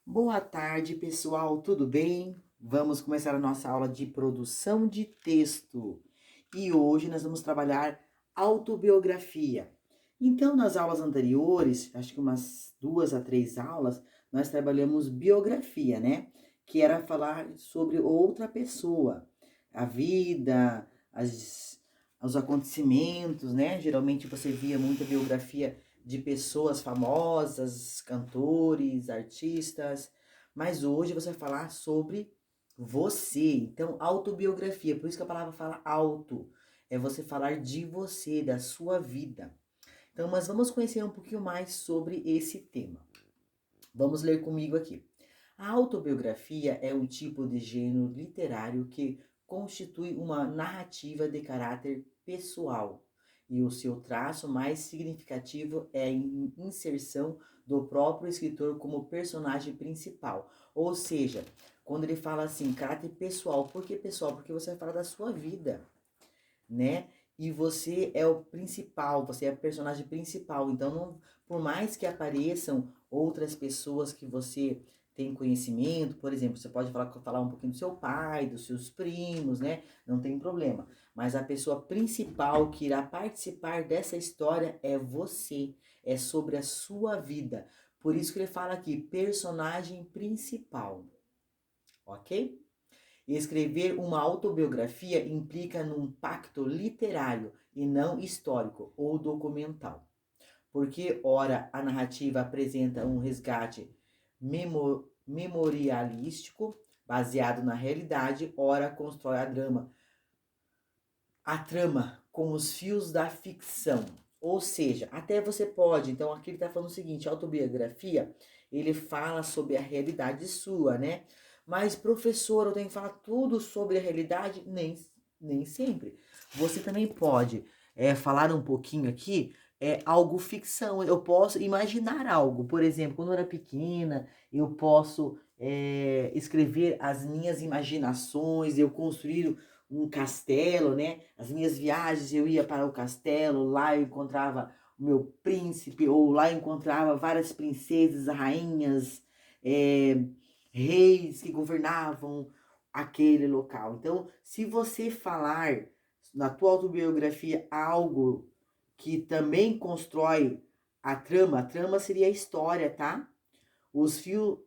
Boa tarde, pessoal, tudo bem? Vamos começar a nossa aula de produção de texto. E hoje nós vamos trabalhar autobiografia. Então, nas aulas anteriores, acho que umas 2 a 3 aulas, nós trabalhamos biografia, né? Que era falar sobre outra pessoa, a vida, os acontecimentos, né? Geralmente você via muita biografia de pessoas famosas, cantores, artistas, mas hoje você vai falar sobre você. Então, autobiografia, por isso que a palavra fala auto, é você falar de você, da sua vida. Então, mas vamos conhecer um pouquinho mais sobre esse tema. Vamos ler comigo aqui. A autobiografia é um tipo de gênero literário que constitui uma narrativa de caráter pessoal, e o seu traço mais significativo é a inserção do próprio escritor como personagem principal. Ou seja, quando ele fala assim, caráter pessoal, por que pessoal? Porque você vai falar da sua vida, né? E você é o principal, você é o personagem principal. Então, não, por mais que apareçam outras pessoas que você tem conhecimento, por exemplo, você pode falar um pouquinho do seu pai, dos seus primos, né? Não tem problema. Mas a pessoa principal que irá participar dessa história é você. É sobre a sua vida. Por isso que ele fala aqui, personagem principal. Ok? Escrever uma autobiografia implica num pacto literário e não histórico ou documental, porque, ora, a narrativa apresenta um resgate memorialístico baseado na realidade, ora, constrói a trama com os fios da ficção. Ou seja, até você pode, então aqui ele está falando o seguinte, autobiografia, ele fala sobre a realidade sua, né? Mas, professor, eu tenho que falar tudo sobre a realidade? Nem sempre. Você também pode falar um pouquinho aqui, algo ficção. Eu posso imaginar algo. Por exemplo, quando eu era pequena, eu posso escrever as minhas imaginações, eu construir um castelo, né? As minhas viagens eu ia para o castelo, lá eu encontrava o meu príncipe, ou lá eu encontrava várias princesas, rainhas, é, reis que governavam aquele local. Então, se você falar na tua autobiografia algo que também constrói a trama seria a história, tá? Os fios,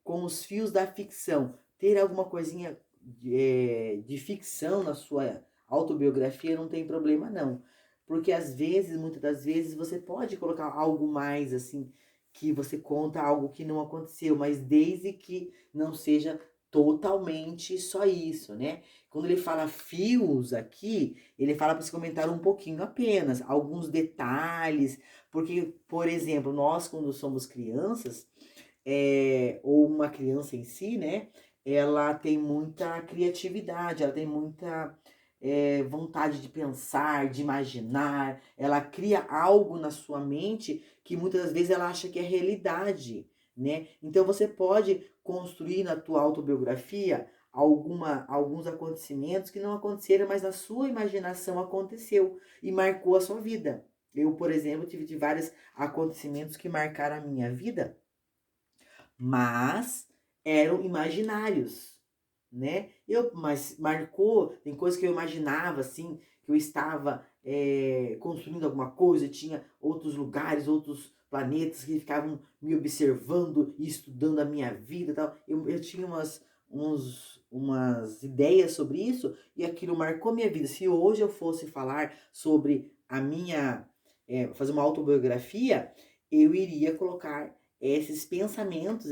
com os fios da ficção, ter alguma coisinha de ficção na sua autobiografia não tem problema não. Porque às vezes, muitas das vezes, você pode colocar algo mais assim, que você conta algo que não aconteceu, mas desde que não seja totalmente só isso, né? Quando ele fala fios aqui, ele fala para você comentar um pouquinho apenas, alguns detalhes, porque, por exemplo, nós quando somos crianças, ou uma criança em si, né? Ela tem muita criatividade, ela tem muita vontade de pensar, de imaginar, ela cria algo na sua mente que muitas das vezes ela acha que é realidade, né? Então você pode construir na tua autobiografia alguns acontecimentos que não aconteceram, mas na sua imaginação aconteceu e marcou a sua vida. Eu, por exemplo, tive de vários acontecimentos que marcaram a minha vida, mas eram imaginários, né? Mas marcou, tem coisas que eu imaginava assim, que eu estava construindo alguma coisa, tinha outros lugares, outros planetas que ficavam me observando e estudando a minha vida e tal. Eu tinha umas ideias sobre isso e aquilo marcou minha vida. Se hoje eu fosse falar sobre a minha, fazer uma autobiografia, eu iria colocar esses pensamentos,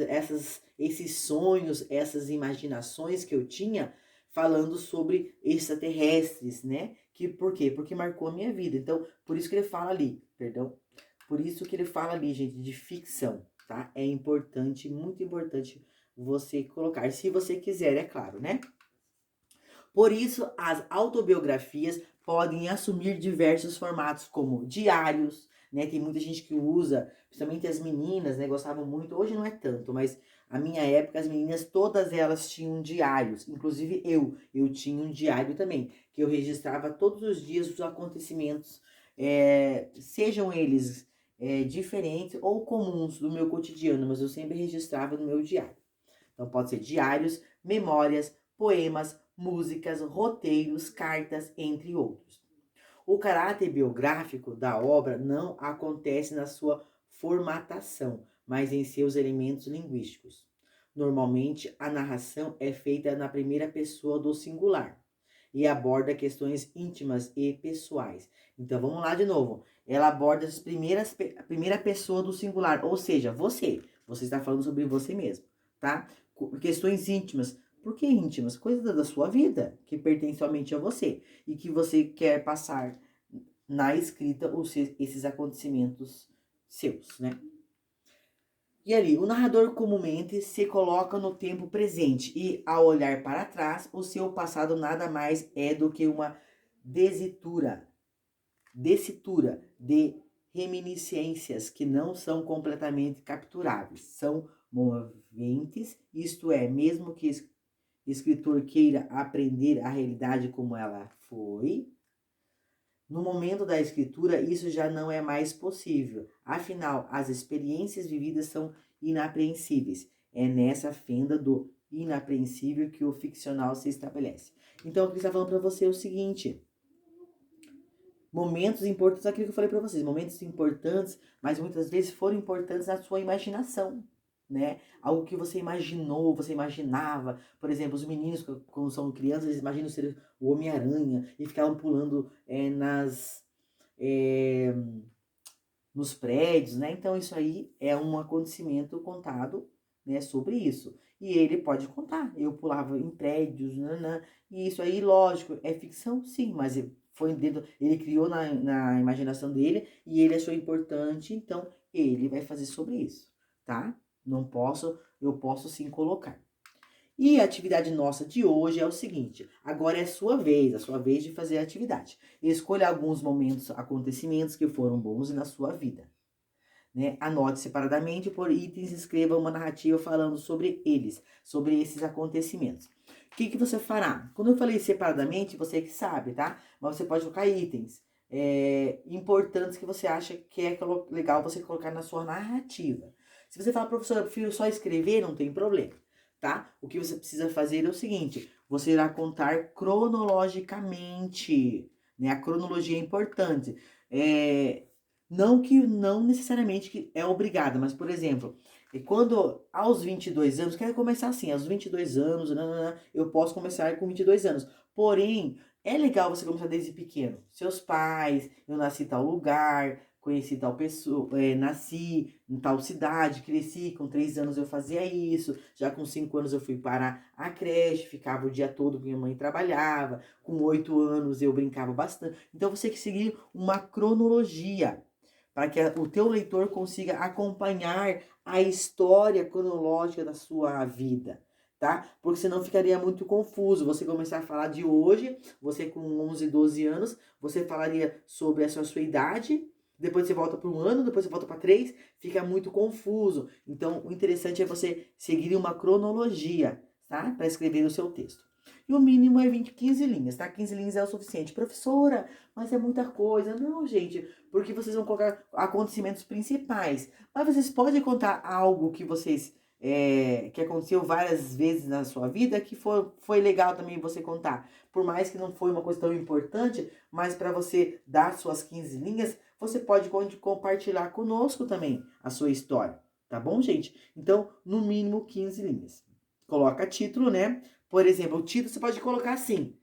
esses sonhos, essas imaginações que eu tinha falando sobre extraterrestres, né? Por quê? Porque marcou a minha vida. Então, por isso que ele fala ali, perdão, por isso que ele fala ali, gente, de ficção, tá? É importante, muito importante você colocar, se você quiser, é claro, né? Por isso, as autobiografias podem assumir diversos formatos, como diários, né? Tem muita gente que usa, principalmente as meninas, né? Gostavam muito, hoje não é tanto, mas a minha época, as meninas, todas elas tinham diários. Inclusive eu tinha um diário também, que eu registrava todos os dias os acontecimentos, sejam eles diferentes ou comuns do meu cotidiano, mas eu sempre registrava no meu diário. Então pode ser diários, memórias, poemas, músicas, roteiros, cartas, entre outros. O caráter biográfico da obra não acontece na sua formatação, mas em seus elementos linguísticos. Normalmente, a narração é feita na primeira pessoa do singular e aborda questões íntimas e pessoais. Então, vamos lá de novo. Ela aborda a primeira pessoa do singular, ou seja, você. Você está falando sobre você mesmo, tá? Questões íntimas. Por que íntimas? Coisas da sua vida, que pertencem somente a você e que você quer passar na escrita esses acontecimentos seus, né? E ali, o narrador comumente se coloca no tempo presente e, ao olhar para trás, o seu passado nada mais é do que uma desitura de reminiscências que não são completamente capturáveis, são moventes, isto é, mesmo que o escritor queira aprender a realidade como ela foi, no momento da escritura, isso já não é mais possível. Afinal, as experiências vividas são inapreensíveis. É nessa fenda do inapreensível que o ficcional se estabelece. Então, o que está falando para você é o seguinte: momentos importantes, aquilo que eu falei para vocês, momentos importantes, mas muitas vezes foram importantes na sua imaginação, né? Algo que você imaginou, você imaginava. Por exemplo, os meninos, quando são crianças, eles imaginam ser o Homem-Aranha e ficavam pulando é, nos prédios, né? Então, isso aí é um acontecimento contado, né, sobre isso. E ele pode contar. Eu pulava em prédios, nanã, e isso aí, lógico, é ficção, sim, mas foi dentro, ele criou na imaginação dele e ele achou importante, então ele vai fazer sobre isso, tá? Não posso, eu posso sim colocar. E a atividade nossa de hoje é o seguinte: agora é a sua vez de fazer a atividade. Escolha alguns momentos, acontecimentos que foram bons na sua vida. Né? Anote separadamente por itens, escreva uma narrativa falando sobre eles, sobre esses acontecimentos. O que você fará? Quando eu falei separadamente, você que sabe, tá? Mas você pode colocar itens importantes que você acha que é legal você colocar na sua narrativa. Se você fala, professor, eu prefiro só escrever, não tem problema, tá? O que você precisa fazer é o seguinte: você irá contar cronologicamente, né? A cronologia é importante. Não necessariamente que é obrigada, mas, por exemplo, quando aos 22 anos, quero começar assim, aos 22 anos, eu posso começar com 22 anos. Porém, é legal você começar desde pequeno. Seus pais, eu nasci em tal lugar, conheci tal pessoa, nasci em tal cidade, cresci, com 3 anos eu fazia isso, já com 5 anos eu fui para a creche, ficava o dia todo, minha mãe trabalhava, com 8 anos eu brincava bastante. Então você tem que seguir uma cronologia, para que o teu leitor consiga acompanhar a história cronológica da sua vida, tá? Porque senão ficaria muito confuso. Você começar a falar de hoje, você com 11, 12 anos, você falaria sobre a sua idade, depois você volta para um ano, depois você volta para 3, fica muito confuso. Então, o interessante é você seguir uma cronologia, tá? Para escrever o seu texto. E o mínimo é 15 linhas, tá? 15 linhas é o suficiente. Professora, mas é muita coisa. Não, gente, porque vocês vão colocar acontecimentos principais. Mas vocês podem contar algo que vocês que aconteceu várias vezes na sua vida que foi legal também você contar. Por mais que não foi uma coisa tão importante, mas para você dar suas 15 linhas, você pode compartilhar conosco também a sua história. Tá bom, gente? Então, no mínimo 15 linhas. Coloca título, né? Por exemplo, o título você pode colocar assim: